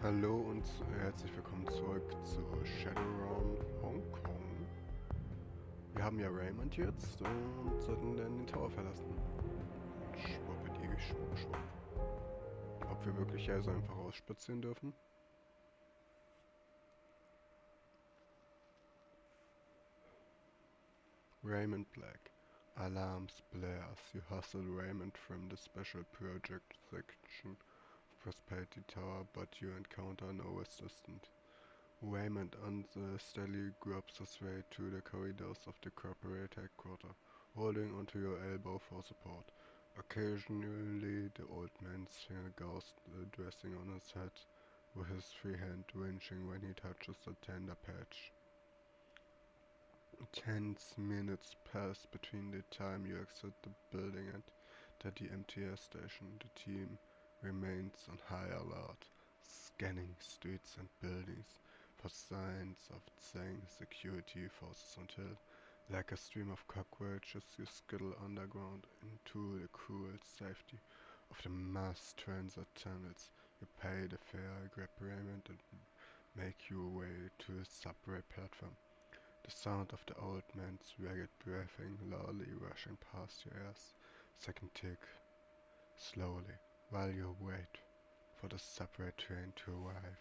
Hallo und herzlich willkommen zurück zu Shadowrun Hongkong. Wir haben ja Raymond jetzt und sollten dann den Tower verlassen. Schwuppidi, schwupp, schwupp. Ob wir wirklich also einfach ausspazieren dürfen? Raymond Black. Alarms blare as you hustle Raymond from the special project section of Prosperity Tower, but you encounter no resistance. Raymond unsteadily gropes his way through the corridors of the corporate headquarters, holding onto your elbow for support. Occasionally, the old man's finger goes dressing on his head, with his free hand wrenching when he touches the tender patch. Tense minutes pass between the time you exit the building and the MTS station. The team remains on high alert, scanning streets and buildings for signs of saying security forces until, like a stream of cockroaches, you scuttle underground into the cruel safety of the mass transit tunnels. You pay the fare, grab Raymond, and make your way to the subway platform. The sound of the old man's ragged breathing loudly rushing past your ears. Second tick, slowly, while you wait for the subway train to arrive.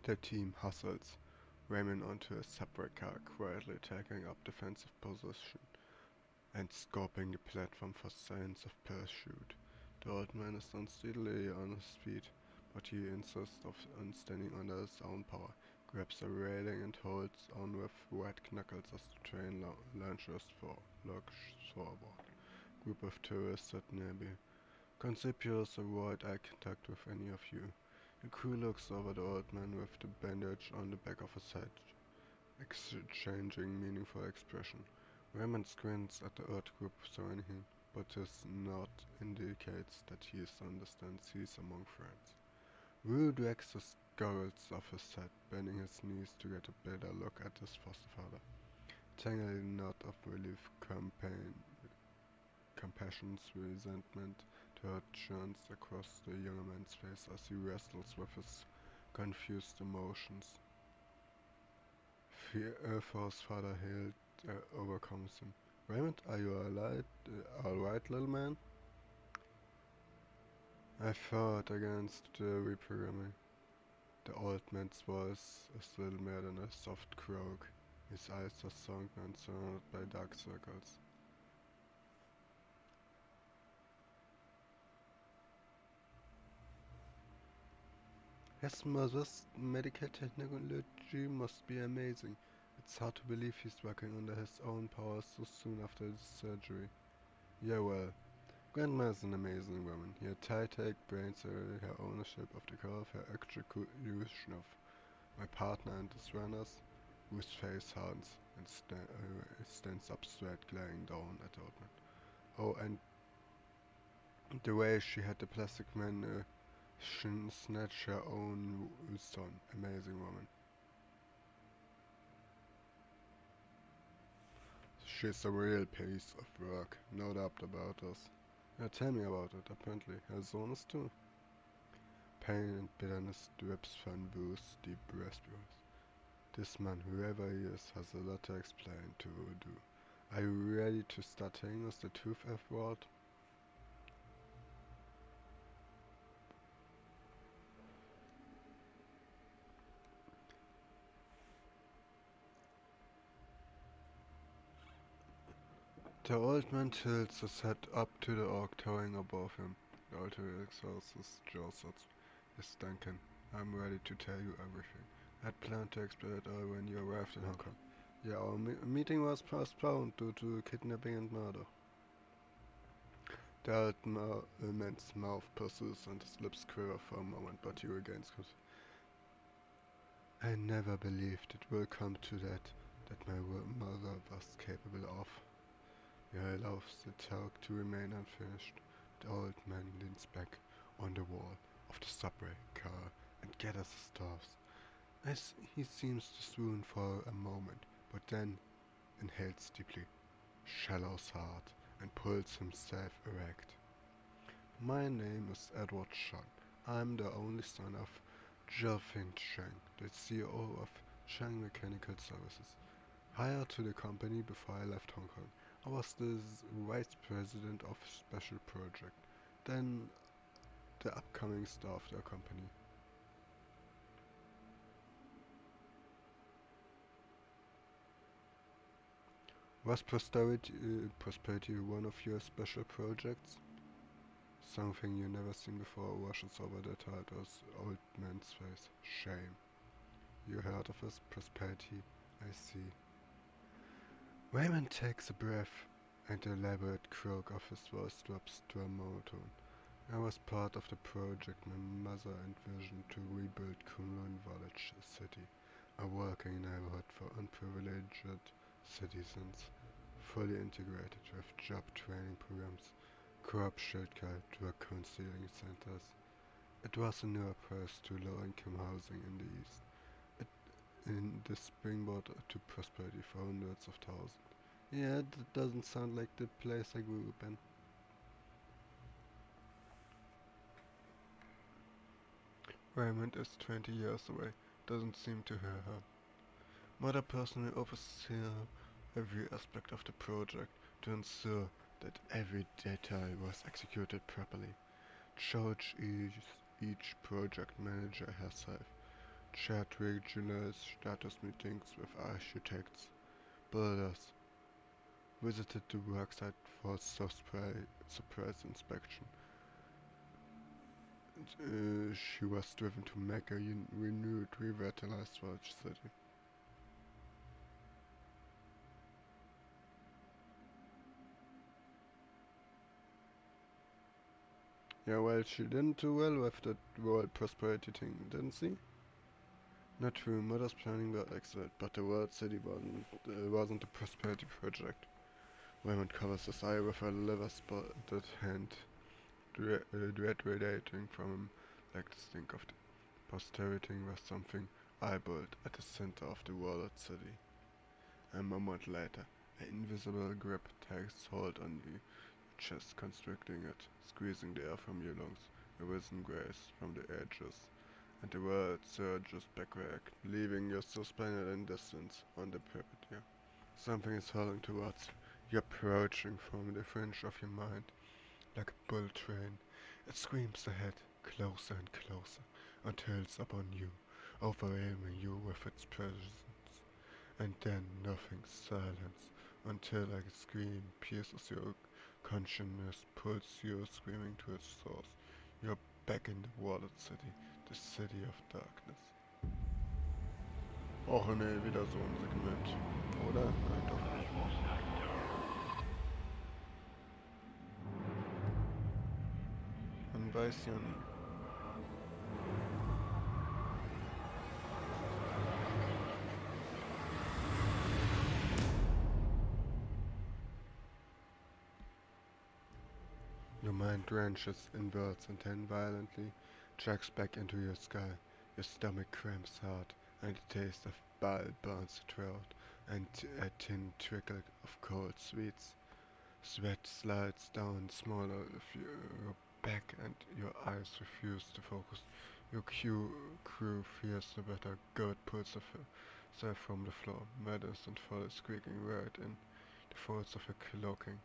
The team hustles Raymond onto a subway car, quietly taking up defensive position and scoping the platform for signs of pursuit. The old man is unsteadily on his feet, but he insists on standing under his own power, grabs a railing and holds on with white knuckles as the train launches forward. Group of tourists sit nearby. Conspicuous avoid eye contact with any of you. The crew looks over the old man with the bandage on the back of his head, exchanging meaningful expression. Raymond squints at the Earth group surrounding him, but his nod indicates that he understands he's among friends. Wu drags the goggles off his head, bending his knees to get a better look at his foster father. Tangling nod of relief, compassion, resentment, churns across the young man's face as he wrestles with his confused emotions. Fear for his father Hilt overcomes him. Raymond, are you alright, little man? I fought against the reprogramming. The old man's voice is little more than a soft croak. His eyes are sunken and surrounded by dark circles. His mother's medical technology must be amazing. It's hard to believe he's working under his own powers so soon after his surgery. Yeah, well, Grandma is an amazing woman. Her tight brains are her ownership of the car, her execution of my partner and his runners, whose face hardens and stands up straight, glaring down at the old man. Oh, and the way she had the plastic man snatch her own son. Amazing woman. She's a real piece of work, no doubt about this. Yeah, tell me about it. Apparently, her son is too. Pain and bitterness drips from Wu's deep breastbone. This man, whoever he is, has a lot to explain to do. Are you ready to start hanging with the tooth F word? The old man tilts his head up to the orc towering above him. The altar exhausts his jaw sets. Yes, Duncan, I'm ready to tell you everything. I had planned to explain it all when you arrived in Hong Kong. Yeah, our meeting was postponed due to kidnapping and murder. The old man's mouth pursues and his lips quiver for a moment, but he regains control. I never believed it will come to that my mother was capable of. He allows the talk to remain unfinished. The old man leans back on the wall of the subway car and gathers his thoughts. As he seems to swoon for a moment, but then inhales deeply, shallows hard, and pulls himself erect. My name is Edward Shang. I'm the only son of Zhifeng Shang, the CEO of Shang Mechanical Services. Hired to the company before I left Hong Kong, I was the vice president of special project, then the upcoming star of the company. Was prosperity one of your special projects? Something you never seen before washes over the tired old man's face. Shame. You heard of his prosperity, I see. Raymond takes a breath, and the elaborate croak of his voice drops to a monotone. I was part of the project my mother envisioned to rebuild Kunlun Village City, a working neighborhood for unprivileged citizens, fully integrated with job training programs, co-op childcare, drug counseling centers. It was a new approach to low-income housing in the East, it, in the springboard to prosperity for hundreds of thousands. Yeah, that doesn't sound like the place I grew up in. Raymond is 20 years away, doesn't seem to hear her. Mother personally oversaw every aspect of the project to ensure that every detail was executed properly. Charged each project manager herself, chaired regular status meetings with architects, builders, visited the worksite for surprise inspection. She was driven to make a renewed, revitalized village city. Yeah, well, she didn't do well with that world prosperity thing, didn't she? Not true, Mother's planning were excellent, but the world city wasn't a prosperity project. Raymond covers his eye with a liver-spotted hand, dread radiating from him like the stink of the posterity was something I built at the center of the world city. A moment later, an invisible grip takes hold on your chest, constricting it, squeezing the air from your lungs, a wisdom grace from the edges, and the world surges backward, leaving you suspended in distance on the periphery. Something is hurling towards you. You're approaching from the fringe of your mind, like a bull train. It screams ahead, closer and closer, until it's upon you, overwhelming you with its presence. And then nothing, silence, until like a scream pierces your consciousness, pulls you screaming to its source. You're back in the walled city, the city of darkness. Och nee, wieder so ein Segment. Oder? Nein, doch nicht. Man weiß ja nie. Your mind wrenches inwards and then violently tracks back into your skull. Your stomach cramps hard, and the taste of bile burns the throat, and a thin trickle of cold sweets. Sweat slides down smaller of your back, and your eyes refuse to focus. Your crew fears the better. Goat pulls herself from the floor, matters and falls squeaking right in the folds of her cloaking.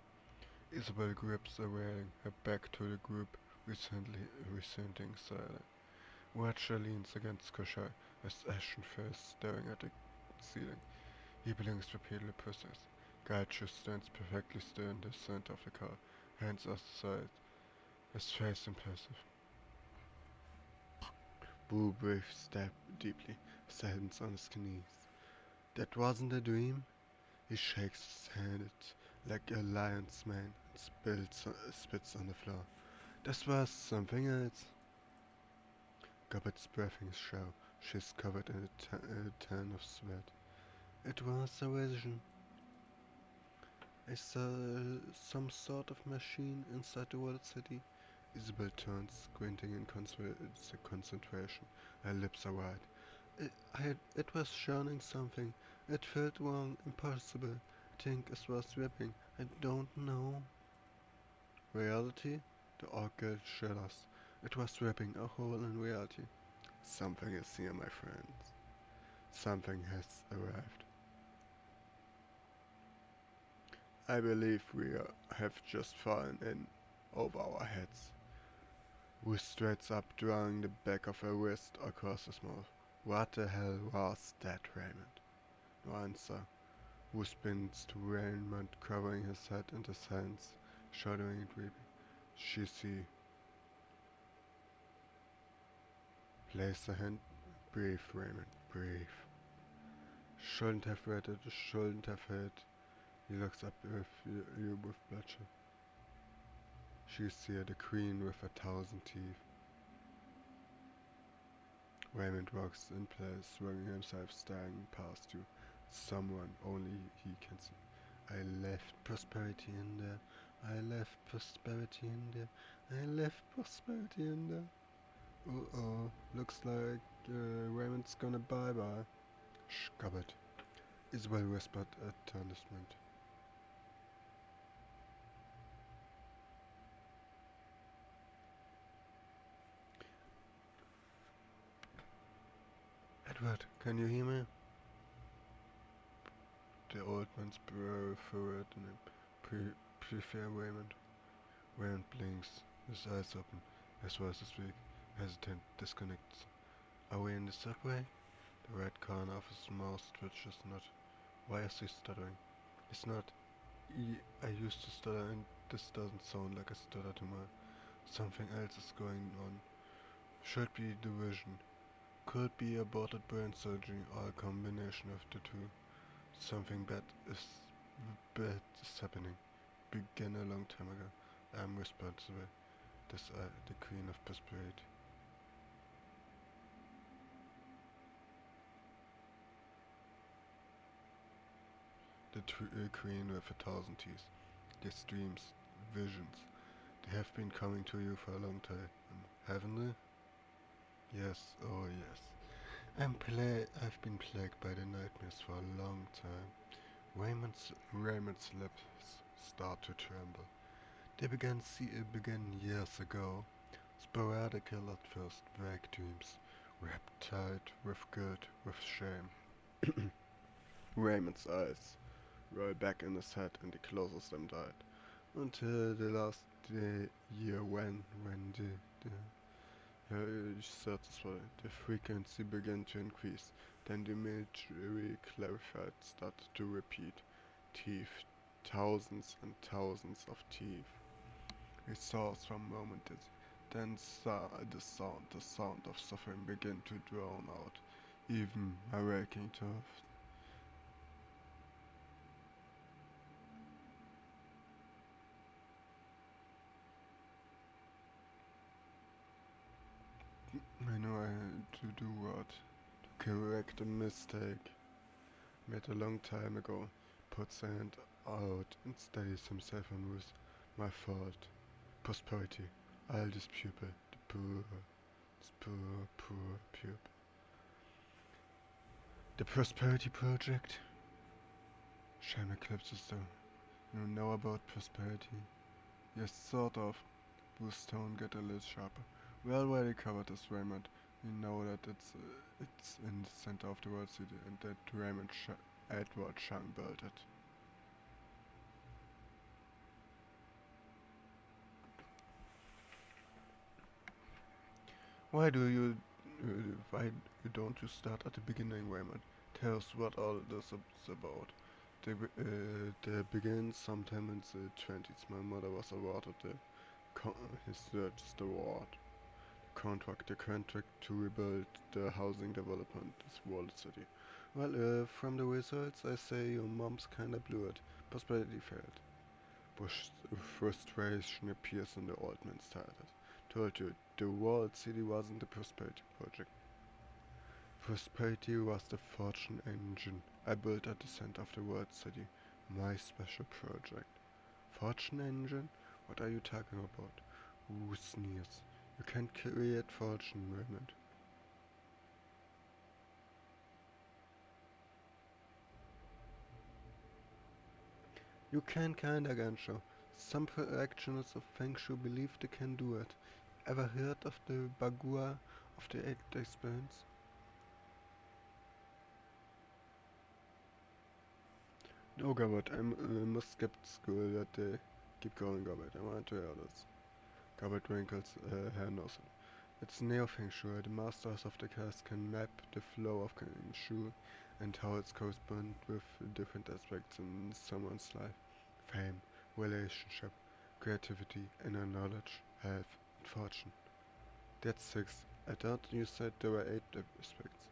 Isabel grips a railing, her back to the group, resenting silence. Roger leans against Koshai, his ashen face staring at the ceiling. He blinks repeatedly, process. Gaichu stands perfectly still in the center of the car, hands aside, his face impassive. Boo breathes deeply, his hands on his knees. That wasn't a dream? He shakes his head like a lion's mane and spits on the floor. This was something else. Gobbett's breathing show. She's covered in a tan of sweat. It was a vision. I saw some sort of machine inside the world city. Isabel turns, squinting in concentration. Her lips are wide. It was showing something. It felt wrong, impossible. I think it was ripping. I don't know. Reality? The orc girl shudders. It was ripping a hole in reality. Something is here, my friends. Something has arrived. I believe we have just fallen in over our heads. Who straightens up, drawing the back of her wrist across his mouth. What the hell was that, Raymond? No answer. Who spins to Raymond, covering his head in his hands, shuddering and weeping. She see. Place a hand. Breathe, Raymond, breathe. Shouldn't have read it, shouldn't have heard. He looks up with you with bloodshed. She see the queen with 1,000 teeth. Raymond walks in place, swinging himself, staring past you. Someone only he can see. I left prosperity in there. I left prosperity in there. I left prosperity in there. Uh-oh. Looks like Raymond's gonna bye-bye. Shh, Cobbett. Isabel whispered astonishment. Edward, can you hear me? The old man's brow furrowed and prefer Raymond. Raymond blinks, his eyes open, his voice is weak, hesitant, disconnects. Are we in the subway? The red corner of his mouth twitches not. Why is he stuttering? It's not. I used to stutter and this doesn't sound like a stutter to me. Something else is going on. Should be division. Could be aborted brain surgery or a combination of the two. Something bad is happening. Began a long time ago. I'm responsible. This the queen of prosperity. The queen with 1,000 teeth. These dreams, visions, they have been coming to you for a long time, haven't they? Yes, oh yes. I've been plagued by the nightmares for a long time. Raymond's lips start to tremble. Began years ago. Sporadical at first, vague dreams, wrapped tight with guilt, with shame. Raymond's eyes roll back in his head and he closes them tight. Until the last year when the frequency began to increase. Then the imagery clarified started to repeat. Teeth, thousands and thousands of teeth. He saw some momented. Then saw the sound of suffering began to drown out, even my waking thought. I know I had to do what? To correct a mistake made a long time ago. Puts a hand out and steadies himself on with my fault. Prosperity. Aldous pupil. The poor pupil. The Prosperity Project. Shame eclipses though. You know about prosperity? Yes, sort of. Bruce's tone get a little sharper. We already covered this, Raymond. We know that it's in the center of the world city and that Edward Chang built it. Why do you, why don't you start at the beginning, Raymond? Tell us what all this is about. They began sometime in the 20s. My mother was awarded his Register Award. The contract to rebuild the housing development is walled city. Well, from the results, I say your mom's kinda blew it. Prosperity failed. Bush's frustration appears in the old man's title. Told you, the walled city wasn't the prosperity project. Prosperity was the fortune engine I built at the center of the world city. My special project. Fortune engine? What are you talking about? Who sneers? You can't create fortune, Raymond. You can kinda Gansho. Some practitioners of Feng Shui believe they can do it. Ever heard of the Bagua of the Eight Experience? Oh Garbett, I must skip school that day. Keep going, Garbett, I want to hear this. Garbett wrinkles her nose. It's Neo Feng Shui. The masters of the cast can map the flow of Feng Shui and how it's corresponded with different aspects in someone's life. Fame, relationship, creativity, inner knowledge, health, and fortune. That's 6. I thought you said there were 8 aspects.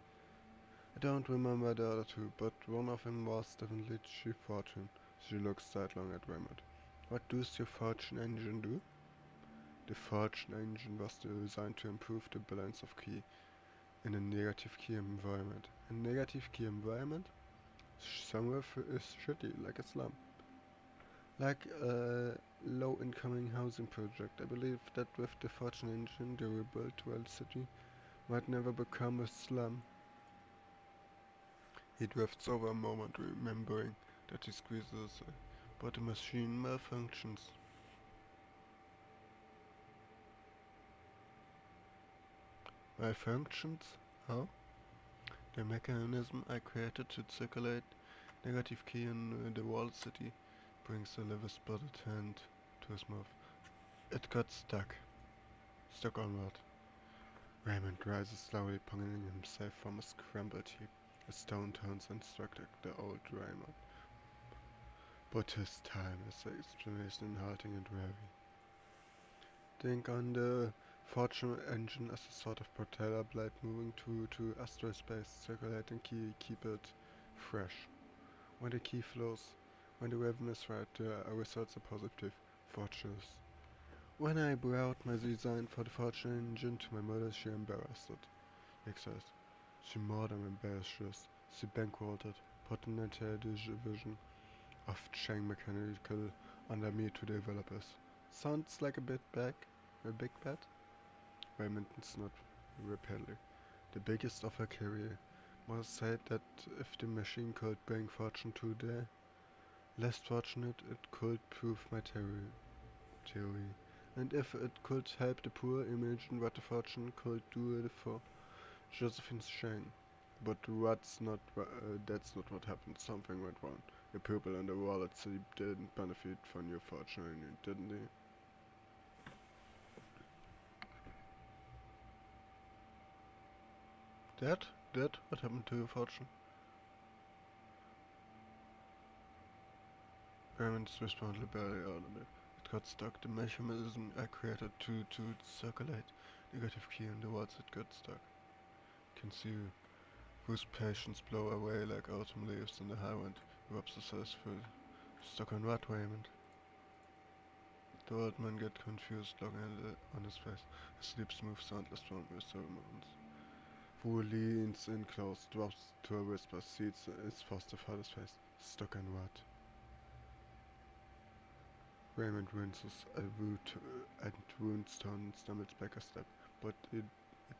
I don't remember the other 2, but one of them was definitely Chief Fortune. She looks sidelong at Raymond. What does your fortune engine do? The fortune engine was designed to improve the balance of ki in a negative ki environment. A negative ki environment? Somewhere is shitty, like a slum. Like a low incoming housing project. I believe that with the fortune engine, the rebuilt well city might never become a slum. He drifts over a moment, remembering that he squeezes, but the machine malfunctions. Malfunctions? How? The mechanism I created to circulate negative key in the walled city brings a liver spotted hand to his mouth. It got stuck. Stuck on what? Raymond rises slowly, pulling himself from a scrambled heap. A stone turns and struck the old Raymond. But his time is the explanation halting and weary. Think on the fortune engine as a sort of propeller blade moving to astral space, circulating key, keep it fresh. When the key flows, when the rhythm is right, the results are positive, fortunes. When I brought my design for the fortune engine to my mother, she embarrassed it. Nick says. She more than embarrassed us. She bankrolted, put an entire division of Chang Mechanical under me to developers. Sounds like a big bet? Raymond nodded repeatedly. The biggest of her career. Must say that if the machine could bring fortune to the less fortunate, it could prove my theory. And if it could help the poor, imagine what the fortune could do for Josephine Shang. But that's not what happened. Something went wrong. The people in the wall at sea didn't benefit from your fortune, didn't they? Dad? Dad? What happened to your fortune? Parents responded barely audibly. It got stuck. The mechanism I created to circulate negative key in the walls, it got stuck. Can see you. Whose patience blow away like autumn leaves in the high wind. Robs the says food. Stuck on what, Raymond? The old man gets confused, looking on his face. His lips move soundless from his mountains. Wu leans in close, drops to a whisper, seats his foster father's face. Stuck on what? Raymond winces and Woundstone stumbles back a step, but it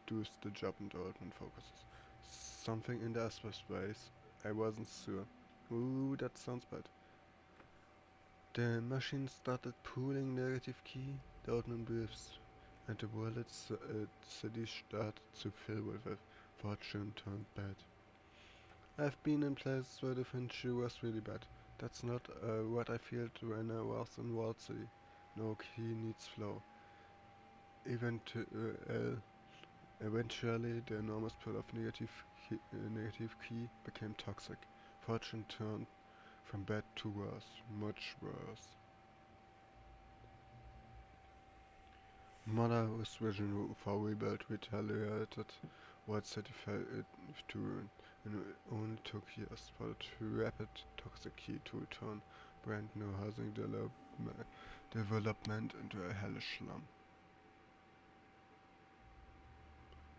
does the job and the old man focuses. Something in the asbestos space. I wasn't sure. Ooh, that sounds bad. The machine started pulling negative key. The old man breathes, and the world city started to fill with it. Fortune turned bad. I've been in places where the Feng Shui was really bad. That's not what I felt when I was in Wall City. No key needs flow. Eventually, the enormous pool of negative key became toxic. Fortune turned from bad to worse, much worse. Mother, whose vision for rebuild retaliated what city fell to ruin, and it only took years for the rapid toxic key to return brand new housing development into a hellish slum.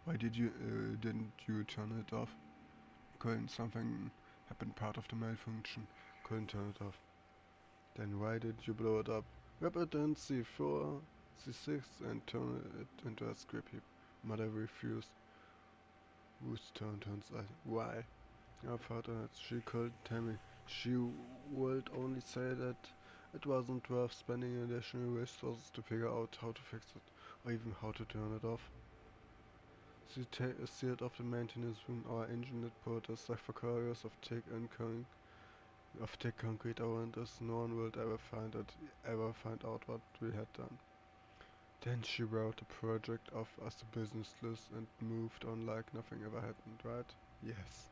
Why didn't you turn it off? Couldn't something happen part of the malfunction? Couldn't turn it off. Then why did you blow it up? Wrap it in C4, C6 and turn it into a scrap heap. Mother refused. Whose turn turns I? Why? I thought that she could tell me. She would only say that it wasn't worth spending additional resources to figure out how to fix it, or even how to turn it off. She sealed off the maintenance room. Our engine reporters like for carriers of thick concrete around us. No one will ever find out what we had done. Then she wrote the project off as a business list and moved on like nothing ever happened, right? Yes.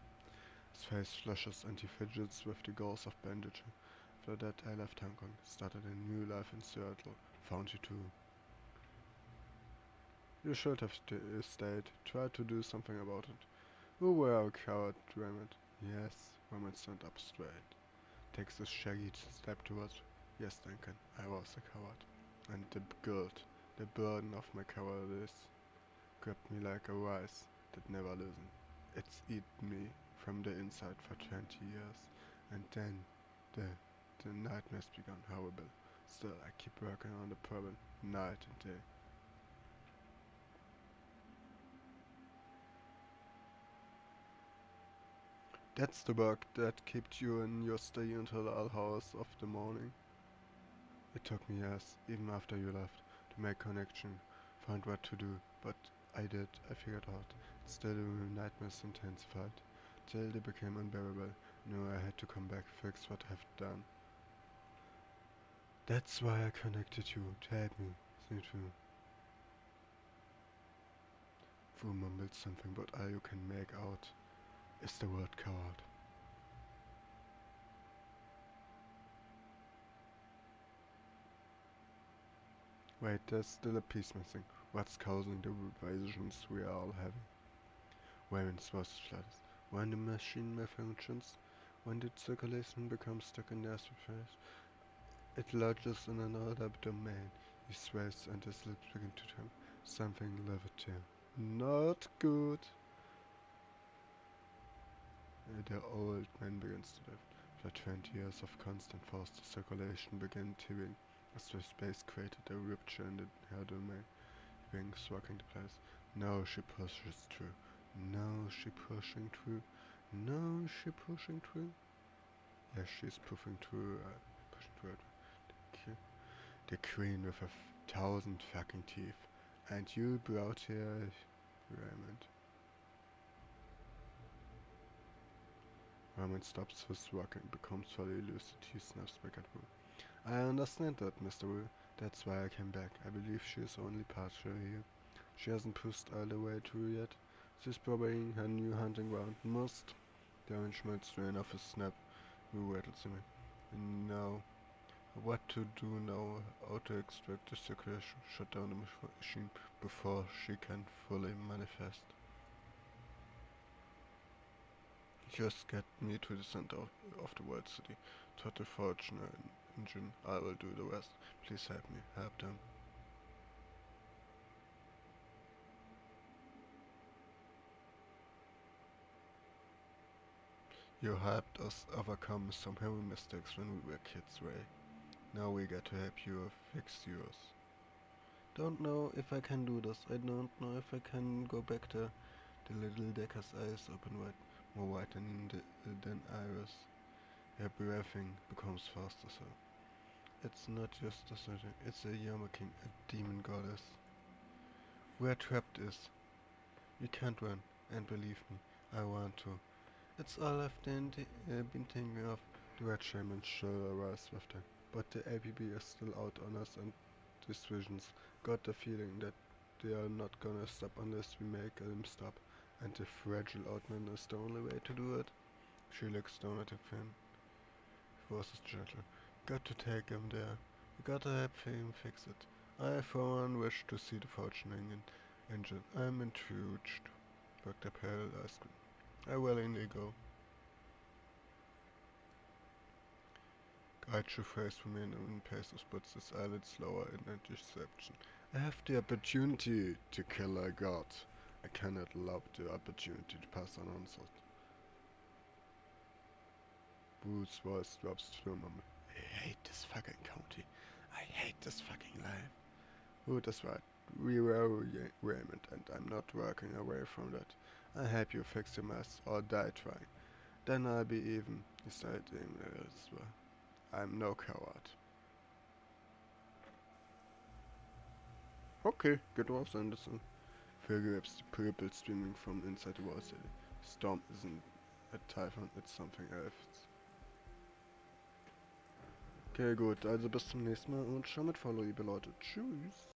His face flushes and he fidgets with the goals of bandaging. After that I left Hong Kong, started a new life in Seattle, found you too. You should have stayed, tried to do something about it. You were a coward, Raymond. Yes, Raymond stood up straight. Takes a shaggy step towards. Yes, Duncan, I was a coward. And the guilt, the burden of my cowardice grabbed me like a vice that never listened. It's eaten me from the inside for 20 years. And then the, the nightmares began horrible. Still, I keep working on the problem, night and day. That's the work that kept you in your stay until all hours of the morning. It took me years, even after you left, to make connection, find what to do, but I did, I figured out. Still the nightmares intensified, till they became unbearable. No, I had to come back, fix what I've done. That's why I connected you, to help me, think through. Fu mumbled something, but all you can make out is the word coward. Wait, there's still a piece missing. What's causing the visions we are all having? Wayman's voice flutters. When the machine malfunctions, when the circulation becomes stuck in the surface, it lodges in another domain. He sways and his lips begin to tremble. Something livid here. Not good. The old man begins to lift. After 20 years of constant forced circulation began tearing as the space created a rupture in her domain. Wings rocking the place. Now she pushes through. Now she pushing through. Now she pushing through. Yes, she's pushing through. Pushing through it. The queen with 1,000 fucking teeth. And you brought here, Raymond. Raymond stops his rocking, becomes fully lucid. He snaps back at Wu. I understand that, Mr. Wu. That's why I came back. I believe she is only partially here. She hasn't pushed all the way through yet. She's probably her new hunting ground. Must. The orange might strain off his snap. Wu waddles to me. No. What to do now? How to extract the circulation, shut down the machine before she can fully manifest. Just get me to the center of the world city. Taught the fortune engine. I will do the rest. Please help me. Help them. You helped us overcome some heavy mistakes when we were kids, Ray. Now we get to help you fix yours. Don't know if I can do this. I don't know if I can go back there. The little Decker's eyes open wide, more white than iris. Her breathing becomes faster, so. It's not just a surgeon, it's a Yama King, a demon goddess. Where trapped is. You can't run, and believe me, I want to. It's all I've been thinking of. The red shaman shall arise with them. But the APB is still out on us, and these visions got the feeling that they are not gonna stop unless we make them stop. And the fragile outman is the only way to do it. She looks down at him. Voice is gentle. Got to take him there. We gotta help him fix it. I for one wish to see the fortuning engine. I'm enthused. Dr. Pell asked me. I willingly go. Gaichu face remained in paces, but his eyelids lower in a deception. I have the opportunity to kill a god. I cannot allow the opportunity to pass unanswered. Wu's voice drops to a moment. I hate this fucking county. I hate this fucking life. Oh, that's right. We were Raymond, and I'm not working away from that. I help you fix your mess, or die trying. Then I'll be even. He said elsewhere. I'm no coward. Okay, get off, Anderson. Folge grabs the purple streaming from inside the wall city. Storm isn't a typhoon, it's something else. Okay, gut, also bis zum nächsten Mal und schau mit Folge, liebe Leute. Tschüss.